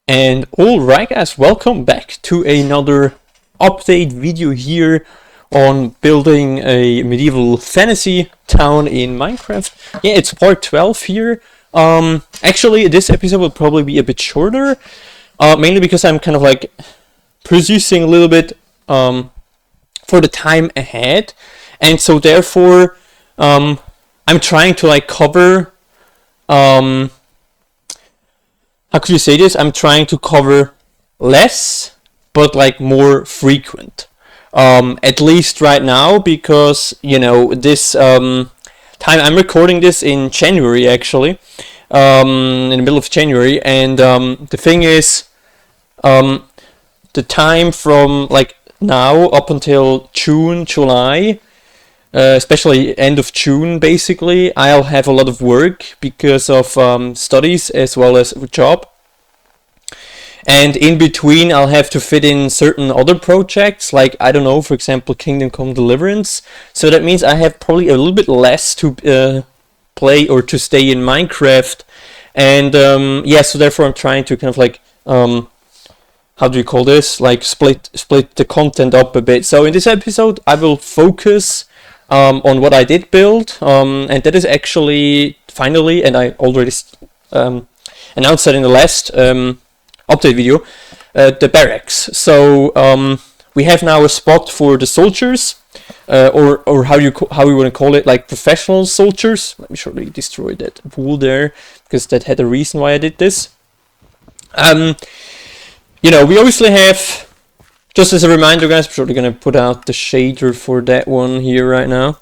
And alright guys, welcome back to another update video here on building a medieval fantasy town in Minecraft. Yeah, it's part 12 here. Actually this episode will probably be a bit shorter, mainly because I'm kind of like producing a little bit for the time ahead, and so therefore I'm trying to like cover how could you say this? I'm trying to cover less, but like more frequent. At least right now, because you know this time I'm recording this in January actually, in the middle of January, and the thing is, the time from like now up until June, July, especially end of June, basically, I'll have a lot of work because of studies as well as a job. And in between, I'll have to fit in certain other projects, like, I don't know, for example, Kingdom Come Deliverance. So that means I have probably a little bit less to play or to stay in Minecraft. And yeah, so therefore I'm trying to kind of like, how do you call this? Like split the content up a bit. So in this episode, I will focus on what I did build, and that is actually finally, and I already announced that in the last update video, the barracks. So we have now a spot for the soldiers, or how you want to call it, like professional soldiers. Let me surely destroy that wool there, because that had a reason why I did this. You know, we obviously have. Just as a reminder, guys, I'm probably going to put out the shader for that one here right now.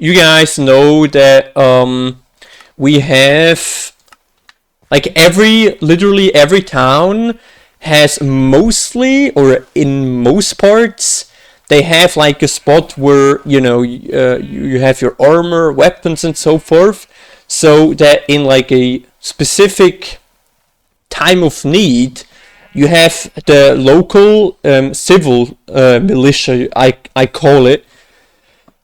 You guys know that we have, like, literally every town has mostly, or in most parts, they have like a spot where, you know, you have your armor, weapons, and so forth, so that in like a specific time of need, you have the local civil militia, I call it.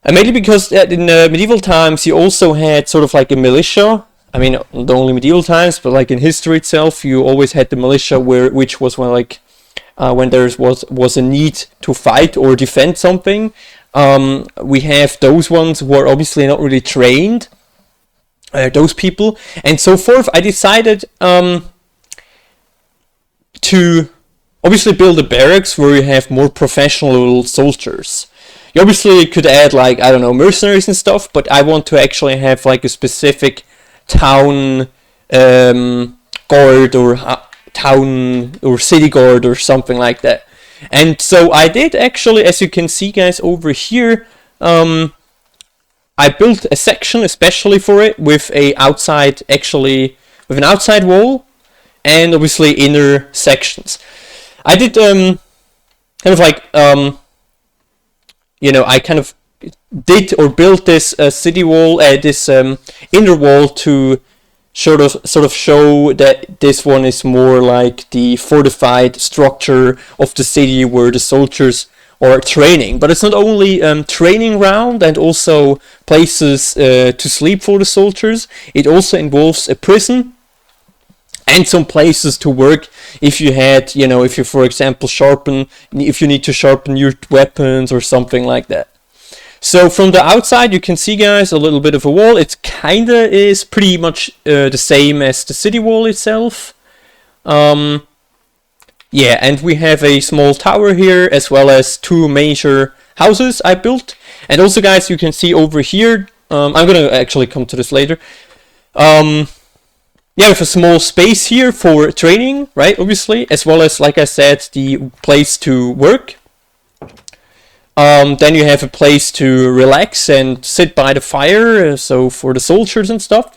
And mainly because in medieval times you also had sort of like a militia. I mean, not only medieval times, but like in history itself, you always had the militia, which was when like when there was a need to fight or defend something. We have those ones who are obviously not really trained, those people, and so forth. I decided to obviously build a barracks where you have more professional soldiers. You obviously could add like, I don't know, mercenaries and stuff, but I want to actually have like a specific town guard, or town or city guard or something like that. And so I did actually, as you can see guys over here, I built a section especially for it with an outside wall, and obviously inner sections. I did kind of like you know, I kind of did or built this city wall, this inner wall, to sort of show that this one is more like the fortified structure of the city where the soldiers are training. But it's not only training ground and also places to sleep for the soldiers. It also involves a prison and some places to work if you had, you know, if you, for example, if you need to sharpen your weapons or something like that. So from the outside, you can see, guys, a little bit of a wall. It kinda is pretty much the same as the city wall itself. Yeah, and we have a small tower here, as well as two major houses I built. And also, guys, you can see over here, I'm gonna actually come to this later. Yeah, we have a small space here for training, right, obviously, as well as, like I said, the place to work. Then you have a place to relax and sit by the fire, so for the soldiers and stuff.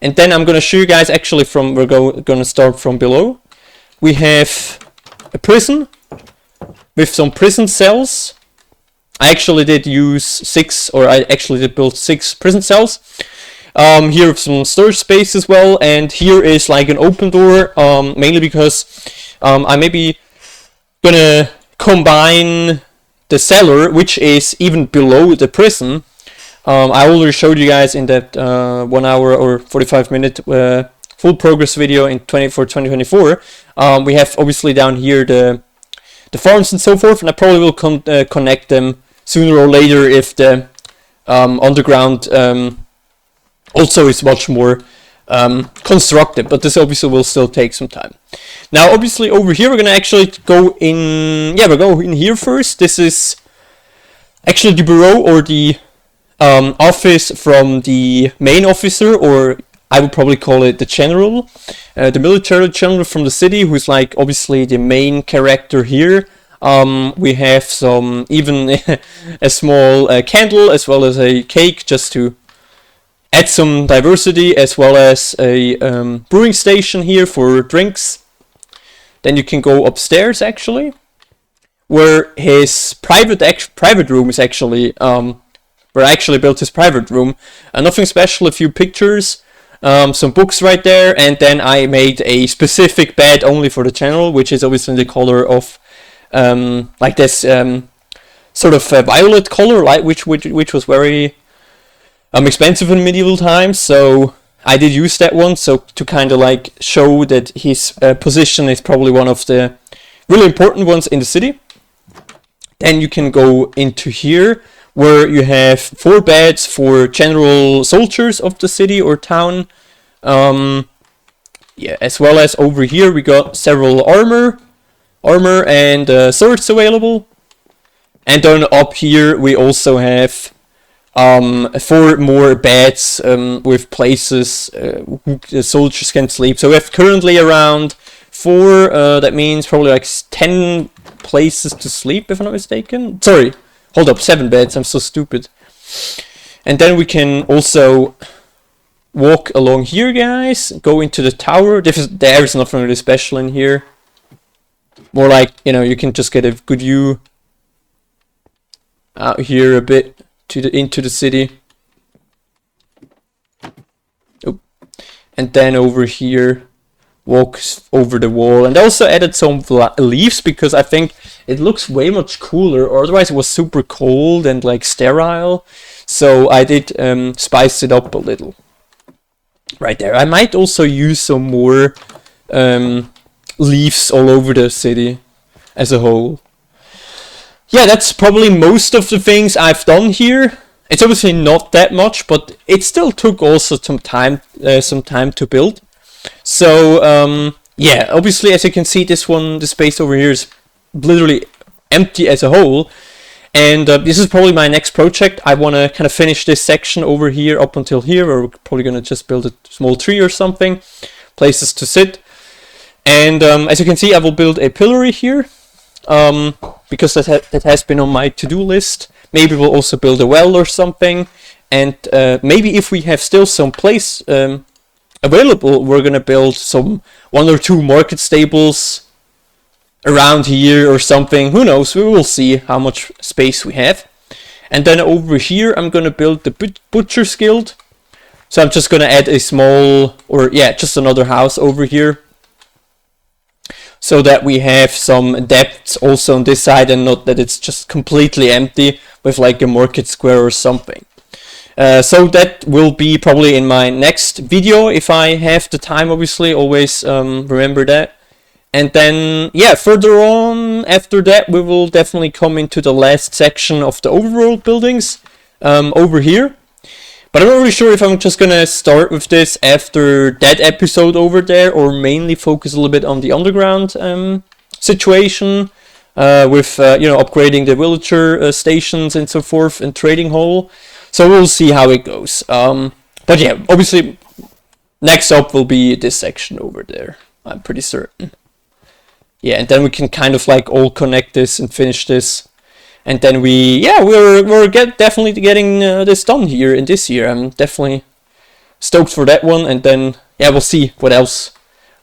And then I'm going to show you guys, actually, we're going to start from below. We have a prison with some prison cells. I actually did build 6 prison cells. Here with some storage space as well, and here is like an open door, mainly because I maybe gonna combine the cellar, which is even below the prison. I already showed you guys in that 1 hour or 45 minute full progress video in 2024. We have obviously down here the farms and so forth, and I probably will connect them sooner or later if the underground also is much more constructed, but this obviously will still take some time. Now obviously over here we're gonna actually go in, we'll go in here first. This is actually the bureau, or the office from the main officer, or I would probably call it the general, the military general from the city, who's like obviously the main character here. We have some, even a small candle as well as a cake, just to add some diversity, as well as a brewing station here for drinks. Then you can go upstairs actually, where his private room is actually, where I actually built his private room. Nothing special, a few pictures, some books right there, and then I made a specific bed only for the general, which is obviously the color of like this sort of violet color, like which was very expensive in medieval times. So I did use that one, so to kind of like show that his position is probably one of the really important ones in the city. Then you can go into here, where you have 4 beds for general soldiers of the city or town. As well as over here we got several armor and swords available. And then up here we also have 4 more beds with places the soldiers can sleep. So we have currently around 4, that means probably like 10 places to sleep, if I'm not mistaken. Sorry, hold up, 7 beds, I'm so stupid. And then we can also walk along here, guys, go into the tower. There is nothing really special in here. More like, you know, you can just get a good view out here a bit into the city. Oh. And then over here, walks over the wall. And I also added some leaves, because I think it looks way much cooler, or otherwise it was super cold and like sterile. So I did spice it up a little right there. I might also use some more leaves all over the city as a whole. Yeah, that's probably most of the things I've done here. It's obviously not that much, but it still took also some time to build. So yeah, obviously, as you can see, the space over here is literally empty as a whole. And this is probably my next project. I want to kind of finish this section over here up until here, where we're probably going to just build a small tree or something, places to sit. And as you can see, I will build a pillory here, because that has been on my to-do list. Maybe we'll also build a well or something. And maybe if we have still some place available, we're going to build 1 or 2 market stables around here or something. Who knows? We will see how much space we have. And then over here, I'm going to build the Butcher's Guild. So I'm just going to add a small, or yeah, just another house over here, so that we have some depth also on this side, and not that it's just completely empty with like a market square or something. So that will be probably in my next video, if I have the time, obviously, always remember that. And then, yeah, further on, after that, we will definitely come into the last section of the overworld buildings over here. But I'm not really sure if I'm just gonna start with this after that episode over there, or mainly focus a little bit on the underground situation with you know, upgrading the villager stations and so forth, and trading hall. So we'll see how it goes. But yeah, obviously next up will be this section over there, I'm pretty certain. Yeah, and then we can kind of like all connect this and finish this. And then we're definitely getting this done here in this year. I'm definitely stoked for that one. And then, yeah, we'll see what else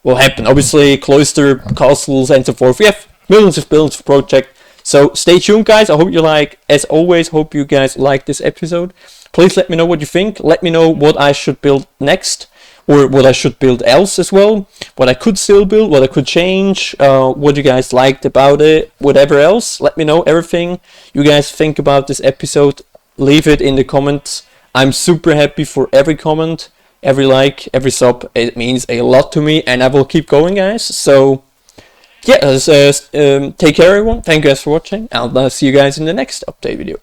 will happen. Obviously, cloister, castles, and so forth. We have millions of builds for project. So stay tuned, guys. I hope you as always, hope you guys like this episode. Please let me know what you think. Let me know what I should build next, or what I should build else as well. What I could still build, what I could change, what you guys liked about it, whatever else. Let me know everything you guys think about this episode. Leave it in the comments. I'm super happy for every comment. Every like, every sub, it means a lot to me, and I will keep going, guys. So yeah, take care everyone, thank you guys for watching, and I'll see you guys in the next update video.